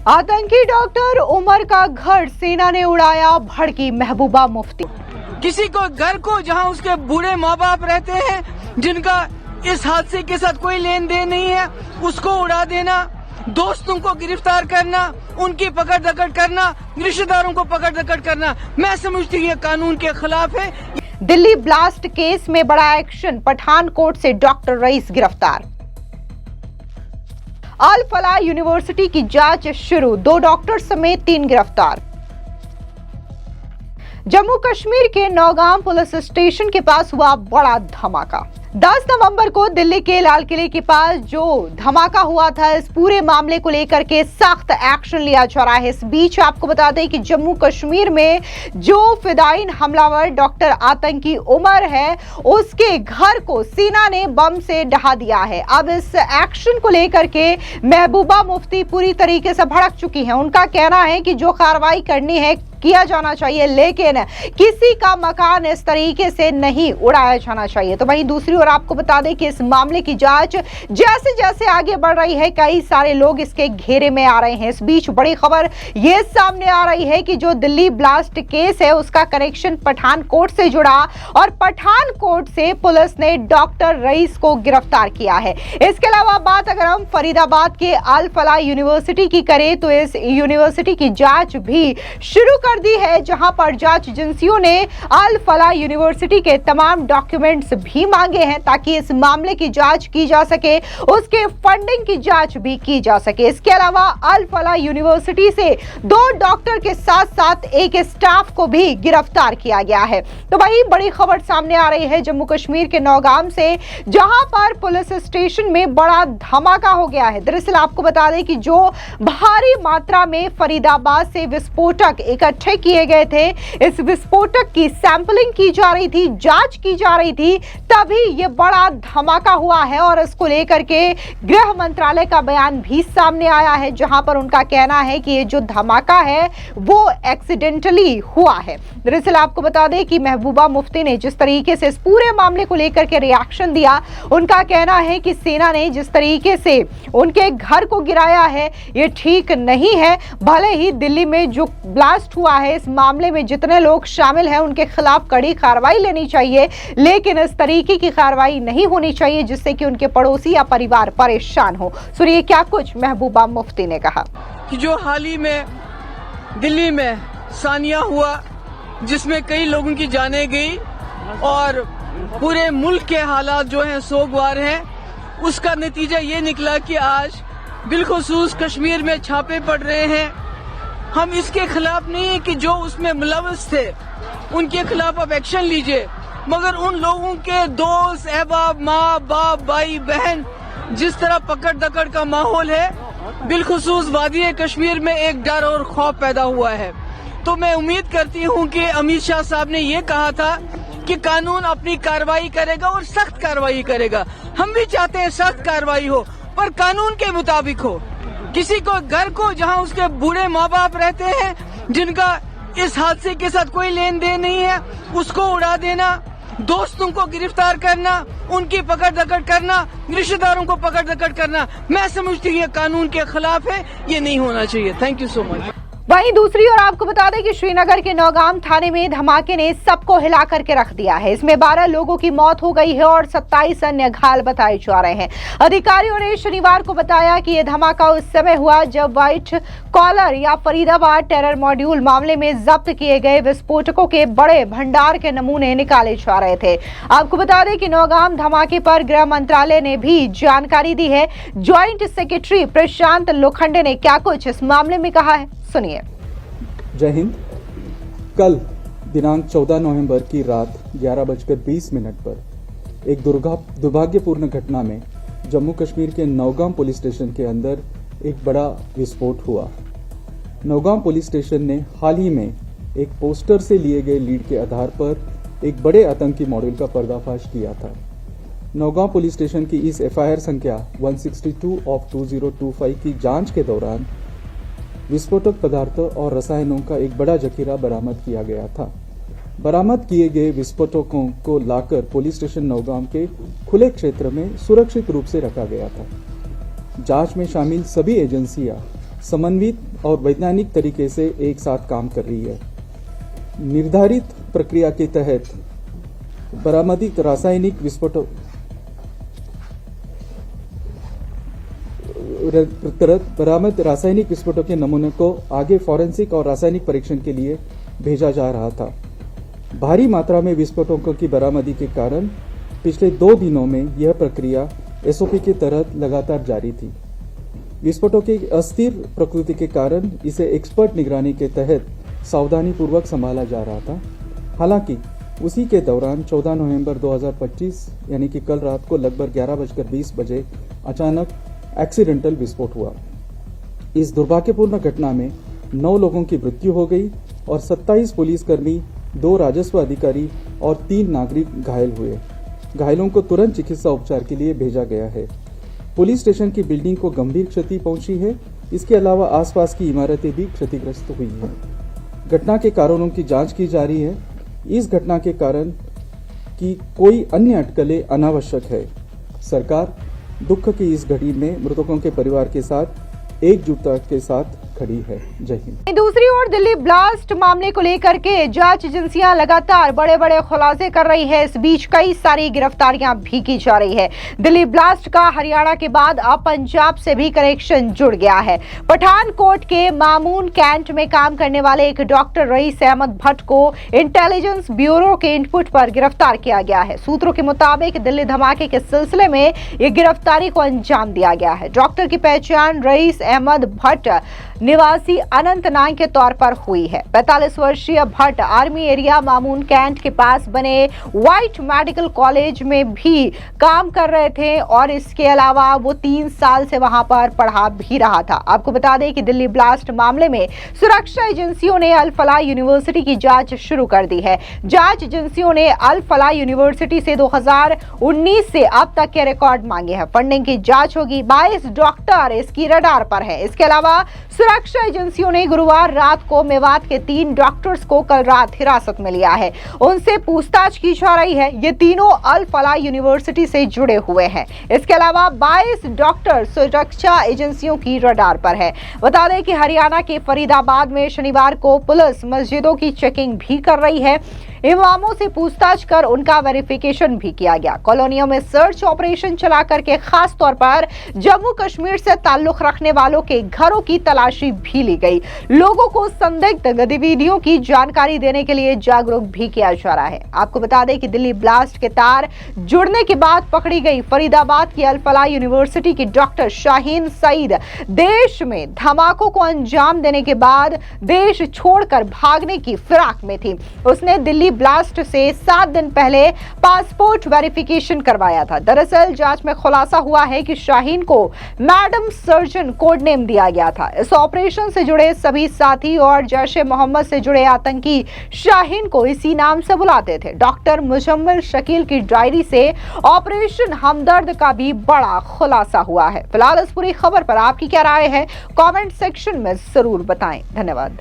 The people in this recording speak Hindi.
आतंकी डॉक्टर उमर का घर सेना ने उड़ाया, भड़की महबूबा मुफ्ती। किसी को घर को जहां उसके बूढ़े माँ बाप रहते हैं जिनका इस हादसे के साथ कोई लेन देन नहीं है, उसको उड़ा देना, दोस्तों को गिरफ्तार करना, उनकी पकड़ दकड़ करना, रिश्तेदारों को पकड़ दकड़ करना, मैं समझती हूँ ये कानून के खिलाफ है। दिल्ली ब्लास्ट केस में बड़ा एक्शन, पठानकोट से डॉक्टर रईस गिरफ्तार। अल फलाह यूनिवर्सिटी की जांच शुरू, 2 डॉक्टर समेत 3 गिरफ्तार। जम्मू कश्मीर के नौगाम पुलिस स्टेशन के पास हुआ बड़ा धमाका। 10 नवंबर को दिल्ली के लाल किले के पास जो धमाका हुआ था, इस पूरे मामले को लेकर के सख्त एक्शन लिया जा रहा है। इस बीच आपको बता दें कि जम्मू कश्मीर में जो फिदायीन हमलावर डॉक्टर आतंकी उमर है, उसके घर को सेना ने बम से ढहा दिया है। अब इस एक्शन को लेकर के महबूबा मुफ्ती पूरी तरीके से भड़क चुकी हैं। उनका कहना है कि जो कार्रवाई करनी है किया जाना चाहिए, लेकिन किसी का मकान इस तरीके से नहीं उड़ाया जाना चाहिए। तो वहीं दूसरी ओर आपको बता दें कि इस मामले की जांच जैसे जैसे आगे बढ़ रही है, कई सारे लोग इसके घेरे में आ रहे हैं। इस बीच बड़ी खबर ये सामने आ रही है कि जो दिल्ली ब्लास्ट केस है, उसका कनेक्शन पठानकोट से जुड़ा और पठानकोट से पुलिस ने डॉक्टर रईस को गिरफ्तार किया है। इसके अलावा बात अगर हम फरीदाबाद के अल फलाह यूनिवर्सिटी की करें तो इस यूनिवर्सिटी की जांच भी शुरू कर दी है, जहां पर जांच एजेंसियों ने अल फलाह यूनिवर्सिटी के तमाम डॉक्यूमेंट्स भी मांगे हैं ताकि इस मामले की जांच की जा सके, उसके फंडिंग की जांच भी की जा सके। इसके अलावा अल फलाह यूनिवर्सिटी से 2 डॉक्टर के साथ साथ एक स्टाफ को भी गिरफ्तार किया गया है। तो वही बड़ी खबर सामने आ रही है जम्मू कश्मीर के नौगाम से, जहां पर पुलिस स्टेशन में बड़ा धमाका हो गया है। दरअसल आपको बता दें कि जो भारी मात्रा में फरीदाबाद से विस्फोटक इकट्ठे किए गए थे, इस विस्फोटक की सैंपलिंग की जा रही थी, जांच की जा रही थी, तभी ये बड़ा धमाका हुआ है। और इसको लेकर के गृह मंत्रालय का बयान भी सामने आया है, जहां पर उनका कहना है कि ये जो धमाका है वो एक्सीडेंटली हुआ है। दरअसल आपको बता दें कि महबूबा मुफ्ती ने जिस तरीके से इस पूरे मामले को लेकर के रिएक्शन दिया, उनका कहना है कि सेना ने जिस तरीके से उनके घर को गिराया है, ये ठीक नहीं है। भले ही दिल्ली में जो ब्लास्ट हुआ है, इस मामले में जितने लोग शामिल हैं उनके खिलाफ कड़ी कार्रवाई लेनी चाहिए, लेकिन इस तरीके की कार्रवाई नहीं होनी चाहिए जिससे कि उनके पड़ोसी या परिवार परेशान हो। सुनिए क्या कुछ महबूबा मुफ्ती ने कहा। कि जो हाल ही में दिल्ली में सानिया हुआ, जिसमें कई लोगों की जानें गई और पूरे मुल्क के हालात जो हैं सोगवार हैं, उसका नतीजा ये निकला कि आज बिलखुसूस कश्मीर में छापे पड़ रहे हैं। हम इसके खिलाफ नहीं है कि जो उसमें मुलव्वस थे उनके खिलाफ आप एक्शन लीजिए, मगर उन लोगों के दोस्त, अहबाब, माँ बाप, भाई बहन, जिस तरह पकड़ दकड़ का माहौल है, बिलखुसूस वादी कश्मीर में एक डर और खौफ पैदा हुआ है। तो मैं उम्मीद करती हूँ कि अमित शाह साहब ने ये कहा था कि कानून अपनी कार्रवाई करेगा और सख्त कार्रवाई करेगा। हम भी चाहते हैं सख्त कार्रवाई हो, पर कानून के मुताबिक हो। किसी को घर को जहां उसके बूढ़े माँ बाप रहते हैं जिनका इस हादसे के साथ कोई लेन देन नहीं है, उसको उड़ा देना, दोस्तों को गिरफ्तार करना, उनकी पकड़ दकड़ करना, रिश्तेदारों को पकड़ दकड़ करना, मैं समझती हूँ ये कानून के खिलाफ है, ये नहीं होना चाहिए। Thank you so much. वहीं दूसरी ओर आपको बता दें कि श्रीनगर के नौगाम थाने में धमाके ने सबको हिला करके रख दिया है। इसमें 12 लोगों की मौत हो गई है और 27 अन्य घायल बताए जा रहे हैं। अधिकारियों ने शनिवार को बताया कि यह धमाका उस समय हुआ जब व्हाइट कॉलर या फरीदाबाद टेरर मॉड्यूल मामले में जब्त किए गए विस्फोटकों के बड़े भंडार के नमूने निकाले जा रहे थे। आपको बता दें कि नौगाम धमाके पर गृह मंत्रालय ने भी जानकारी दी है। ज्वाइंट सेक्रेटरी प्रशांत लोखंडे ने क्या कुछ इस मामले में कहा है, सुनिए। जय हिंद। कल दिनांक 14 नवंबर की रात 11:20 पर एक दुर्भाग्यपूर्ण घटना में जम्मू कश्मीर के नौगाम पुलिस स्टेशन के अंदर एक बड़ा विस्फोट हुआ। नौगाम पुलिस स्टेशन ने हाल ही में एक पोस्टर से लिए गए लीड के आधार पर एक बड़े आतंकी मॉड्यूल का पर्दाफाश किया था। नौगाम पुलिस स्टेशन की इस एफआईआर संख्या 162/2025 की जांच के दौरान विस्फोटक पदार्थों और रसायनों का एक बड़ा जखीरा बरामद किया गया था। बरामद किए गए विस्फोटकों को लाकर पुलिस स्टेशन नौगाम के खुले क्षेत्र में सुरक्षित रूप से रखा गया था। जांच में शामिल सभी एजेंसियां समन्वित और वैज्ञानिक तरीके से एक साथ काम कर रही है। निर्धारित प्रक्रिया के तहत बरामदित रासायनिक विस्फोटों के नमूने को आगे फॉरेंसिक और रासायनिक परीक्षण के लिए भेजा जा रहा था। भारी मात्रा में विस्फोटकों की बरामदी के कारण पिछले 2 दिनों में यह प्रक्रिया एसओपी के तहत लगातार जारी थी। विस्फोटों की अस्थिर प्रकृति के कारण इसे एक्सपर्ट निगरानी के तहत सावधानी पूर्वक संभाला जा रहा था। हालांकि उसी के दौरान 14 नवंबर 2025 यानी कि कल रात को लगभग 11:20 बजे अचानक एक्सीडेंटल विस्फोट हुआ। इस दुर्भाग्यपूर्ण घटना में 9 लोगों की मृत्यु हो गई और 27 पुलिसकर्मी, 2 राजस्व अधिकारी और 3 नागरिक घायल हुए। घायलों को तुरंत चिकित्सा उपचार के लिए भेजा गया है। पुलिस स्टेशन की बिल्डिंग को गंभीर क्षति पहुंची है। इसके अलावा आसपास की इमारतें भी क्षतिग्रस्त हुई हैं। घटना के कारणों की जांच की जा रही है। इस घटना के कारण की कोई अन्य अटकलें अनावश्यक है। सरकार दुख की इस घड़ी में मृतकों के परिवार के साथ एकजुटता के साथ खड़ी है। जय हिंद। दूसरी ओर दिल्ली ब्लास्ट मामले को लेकर के जांच एजेंसियां लगातार बड़े बड़े खुलासे कर रही है। इस बीच कई सारी गिरफ्तारियां भी की जा रही है। दिल्ली ब्लास्ट का हरियाणा के बाद अब पंजाब से भी कनेक्शन जुड़ गया है। पठानकोट के मामून कैंट में काम करने वाले एक डॉक्टर रईस अहमद भट्ट को इंटेलिजेंस ब्यूरो के इनपुट पर गिरफ्तार किया गया है। सूत्रों के मुताबिक दिल्ली धमाके के सिलसिले में यह गिरफ्तारी को अंजाम दिया गया है। डॉक्टर की पहचान रईस अहमद भट्ट निवासी अनंतनाग के तौर पर हुई है। 45 वर्षीय Bhatt army area Mamoon cantt के पास बने व्हाइट मेडिकल कॉलेज में भी काम कर रहे थे और इसके अलावा वो 3 साल से वहां पर पढ़ा भी रहा था। आपको बता दें कि दिल्ली ब्लास्ट मामले में सुरक्षा एजेंसियों ने अल फलाह यूनिवर्सिटी की जांच शुरू कर दी है। जांच एजेंसियों ने अल फलाह यूनिवर्सिटी से 2019 से अब तक के रिकॉर्ड मांगे हैं। फंडिंग की जांच होगी। 22 डॉक्टर इसकी रडार पर है। इसके अलावा सुरक्षा एजेंसियों ने गुरुवार रात को मेवात के 3 डॉक्टर्स को कल रात हिरासत में लिया है। उनसे पूछताछ की जा रही है। ये तीनों अल फलाह यूनिवर्सिटी से जुड़े हुए हैं। इसके अलावा 22 डॉक्टर सुरक्षा एजेंसियों की रडार पर है। बता दें कि हरियाणा के फरीदाबाद में शनिवार को पुलिस मस्जिदों की चेकिंग भी कर रही है। इमामों से पूछताछ कर उनका वेरिफिकेशन भी किया गया। कॉलोनियों में सर्च ऑपरेशन चला करके खास तौर पर जम्मू कश्मीर से ताल्लुक रखने वालों के घरों की तलाशी भी ली गई। लोगों को संदिग्ध गतिविधियों की जानकारी देने के लिए जागरूक भी किया जा रहा है। आपको बता दें कि दिल्ली ब्लास्ट के तार जुड़ने के बाद पकड़ी गई फरीदाबाद की अल फलाह यूनिवर्सिटी की डॉक्टर शाहीन सईद देश में धमाकों को अंजाम देने के बाद देश छोड़कर भागने की फिराक में थी। उसने दिल्ली ब्लास्ट से 7 दिन पहले पासपोर्ट वेरिफिकेशन करवाया था। दरअसल जांच में खुलासा हुआ है कि शाहीन को मैडम सर्जन कोड नेम दिया गया था। इस ऑपरेशन से जुड़े सभी साथी और जैश-ए मोहम्मद से जुड़े आतंकी शाहीन को इसी नाम से बुलाते थे। डॉक्टर मुजम्मिल शकील की डायरी से ऑपरेशन हमदर्द का भी बड़ा खुलासा हुआ है। फिलहाल इस पूरी खबर पर आपकी क्या राय है, कमेंट सेक्शन में जरूर बताएं। धन्यवाद।